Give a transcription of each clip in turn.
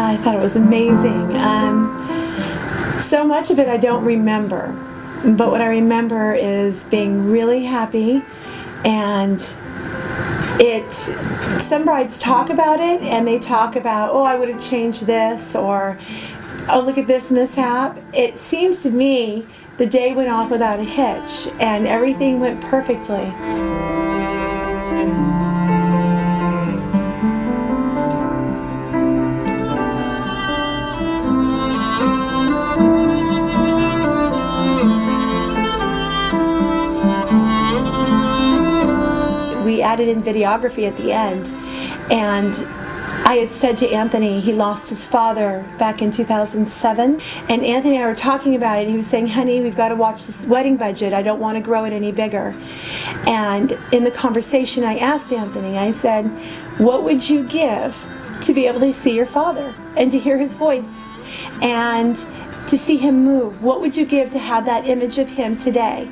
I thought it was amazing. So much of it I don't remember, but what I remember is being really happy, and some brides talk about it, and they talk about, oh, I would have changed this, or oh, look at this mishap. It seems to me the day went off without a hitch, and everything went perfectly. We added in videography at the end, and I had said to Anthony, he lost his father back in 2007, and Anthony and I were talking about it. He was saying, honey, we've got to watch this wedding budget. I don't want to grow it any bigger. And in the conversation I asked Anthony, I said, what would you give to be able to see your father and to hear his voice and to see him move? What would you give to have that image of him today?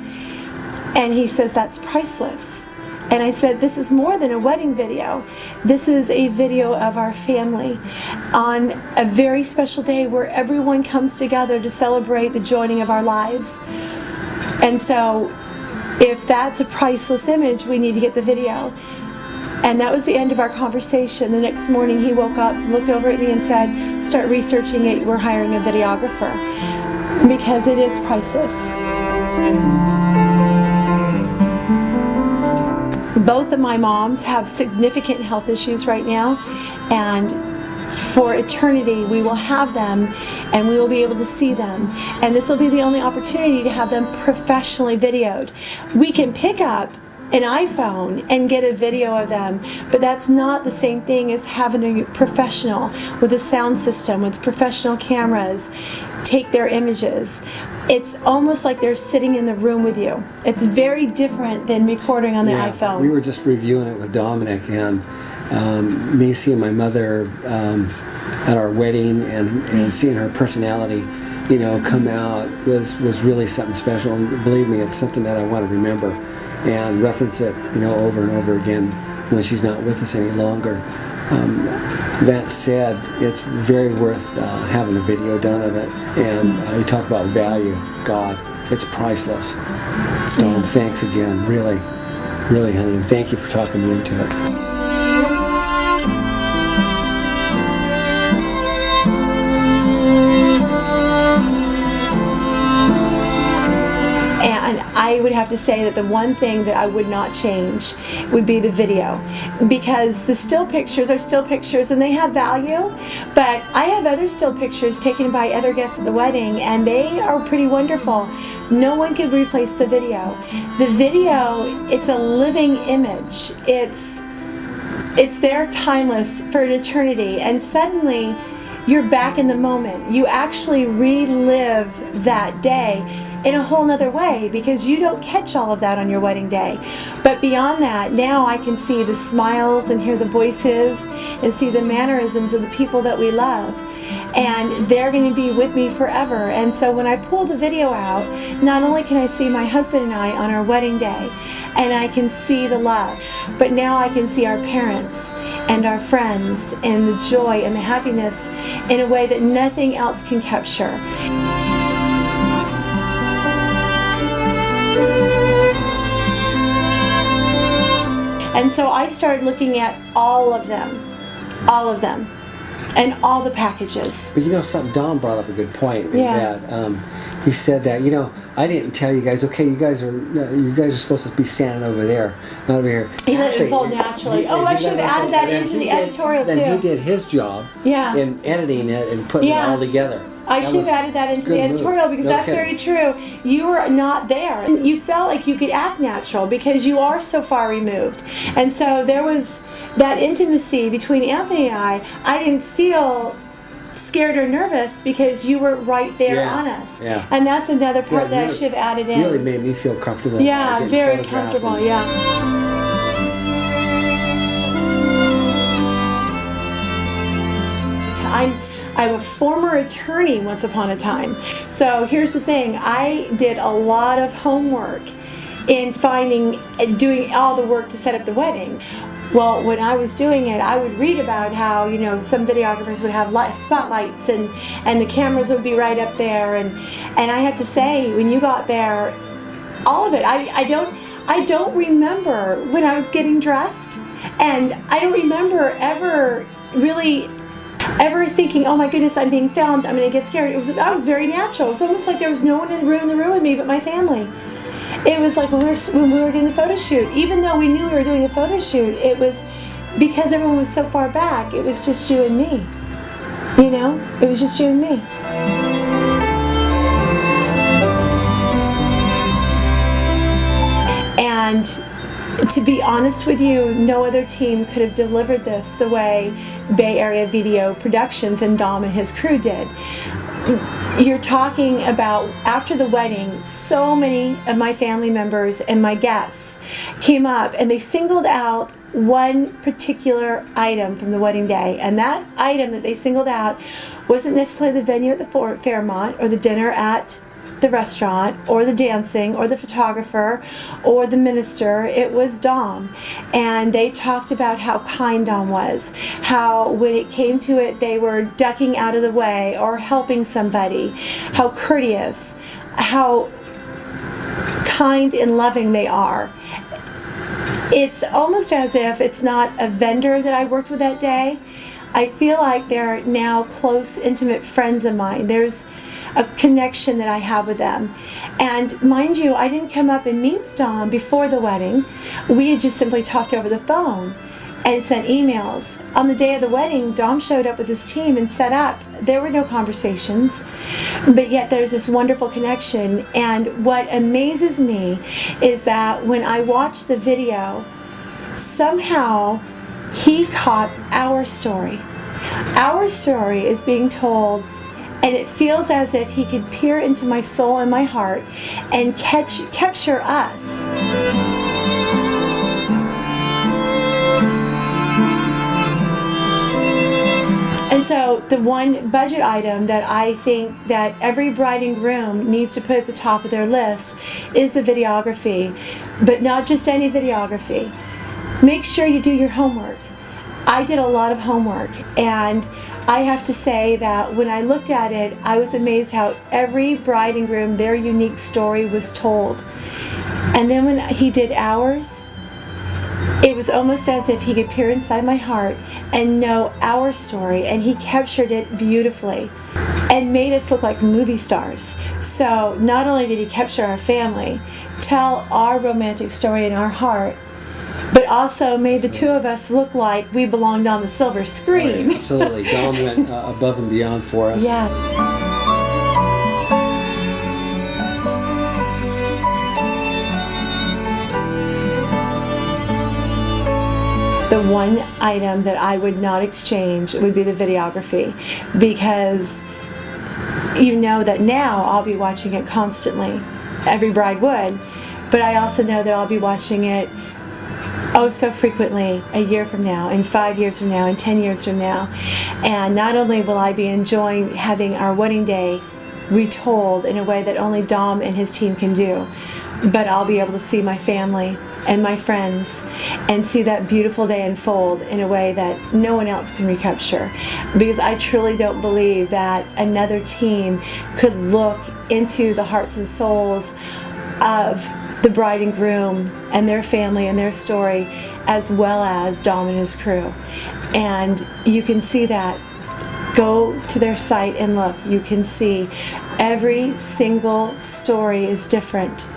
And he says, that's priceless. And I said, this is more than a wedding video. This is a video of our family on a very special day where everyone comes together to celebrate the joining of our lives. And so if that's a priceless image, we need to get the video. And that was the end of our conversation. The next morning he woke up, looked over at me and said, start researching it, we're hiring a videographer. Because it is priceless. Both of my moms have significant health issues right now, and for eternity we will have them and we will be able to see them, and this will be the only opportunity to have them professionally videoed. We can pick up an iPhone and get a video of them, but that's not the same thing as having a professional with a sound system, with professional cameras, take their images. It's almost like they're sitting in the room with you. It's very different than recording on the iPhone. We were just reviewing it with Dominic, and me seeing my mother at our wedding and seeing her personality, you know, come out was really something special. And believe me, it's something that I want to remember and reference it, you know, over and over again when she's not with us any longer. That said, it's very worth having a video done of it. And you talk about value, God, it's priceless. Dom, thanks again, really, really, honey, and thank you for talking me into it. And I would have to say that the one thing that I would not change would be the video, because the still pictures are still pictures and they have value, but I have other still pictures taken by other guests at the wedding and they are pretty wonderful. No one could replace the video. The video, it's a living image. It's there timeless for an eternity, and suddenly you're back in the moment. You actually relive that day in a whole nother way, because you don't catch all of that on your wedding day. But beyond that, now I can see the smiles and hear the voices and see the mannerisms of the people that we love. And they're going to be with me forever. And so when I pull the video out, not only can I see my husband and I on our wedding day, and I can see the love, but now I can see our parents and our friends and the joy and the happiness in a way that nothing else can capture. And so I started looking at all of them, and all the packages. But you know something, Don brought up a good point. That he said that, you know, I didn't tell you guys, okay, you guys are supposed to be standing over there, not over here. He let it unfold naturally. I should have added that into the editorial too. Then he did his job in editing it and putting it all together. I should have added that into the editorial, because that's very true. You were not there. You felt like you could act natural because you are so far removed. And so there was that intimacy between Anthony and I didn't feel scared or nervous because you were right there on us. Yeah. And that's another part that I should have added in. Really made me feel comfortable. Yeah, very comfortable, I'm a former attorney once upon a time. So here's the thing, I did a lot of homework in doing all the work to set up the wedding. Well, when I was doing it, I would read about how, some videographers would have spotlights and the cameras would be right up there. And I have to say, when you got there, all of it, I don't remember when I was getting dressed. And I don't remember ever thinking, oh my goodness, I'm being filmed, I'm going to get scared. I was very natural. It was almost like there was no one in the room with me but my family. It was like when we were doing the photo shoot. Even though we knew we were doing a photo shoot, it was because everyone was so far back, it was just you and me. It was just you and me. And to be honest with you, no other team could have delivered this the way Bay Area Video Productions and Dom and his crew did. You're talking about, after the wedding, so many of my family members and my guests came up and they singled out one particular item from the wedding day. And that item that they singled out wasn't necessarily the venue at the Fairmont or the dinner at the restaurant or the dancing or the photographer or the minister. It was Dom. And they talked about how kind Dom was, how when it came to it they were ducking out of the way or helping somebody, how courteous, how kind and loving they are. It's almost as if it's not a vendor that I worked with that day. I feel like they're now close, intimate friends of mine. There's a connection that I have with them. And mind you, I didn't come up and meet with Dom before the wedding. We had just simply talked over the phone and sent emails. On the day of the wedding, Dom showed up with his team and set up. There were no conversations, but yet there's this wonderful connection. And what amazes me is that when I watch the video, somehow he caught our story. Our story is being told, and it feels as if he could peer into my soul and my heart and capture us. And so the one budget item that I think that every bride and groom needs to put at the top of their list is the videography, but not just any videography. Make sure you do your homework. I did a lot of homework, and I have to say that when I looked at it, I was amazed how every bride and groom, their unique story was told. And then when he did ours, it was almost as if he could peer inside my heart and know our story, and he captured it beautifully and made us look like movie stars. So not only did he capture our family, tell our romantic story in our heart, but also made the two of us look like we belonged on the silver screen. Right, absolutely. Dom went above and beyond for us. Yeah. The one item that I would not exchange would be the videography, because you know that now I'll be watching it constantly. Every bride would, but I also know that I'll be watching it so frequently a year from now, and 5 years from now, and 10 years from now. And not only will I be enjoying having our wedding day retold in a way that only Dom and his team can do, but I'll be able to see my family and my friends and see that beautiful day unfold in a way that no one else can recapture. Because I truly don't believe that another team could look into the hearts and souls of the bride and groom and their family and their story as well as Dom and his crew. And you can see that. Go to their site and look. You can see every single story is different,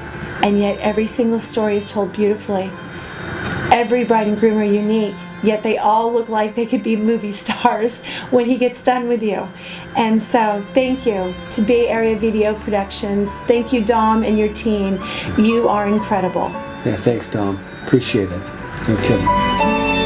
and yet every single story is told beautifully. Every bride and groom are unique, yet they all look like they could be movie stars when he gets done with you. And so thank you to Bay Area Video Productions. Thank you, Dom and your team. You are incredible. Yeah, thanks, Dom. Appreciate it. No kidding.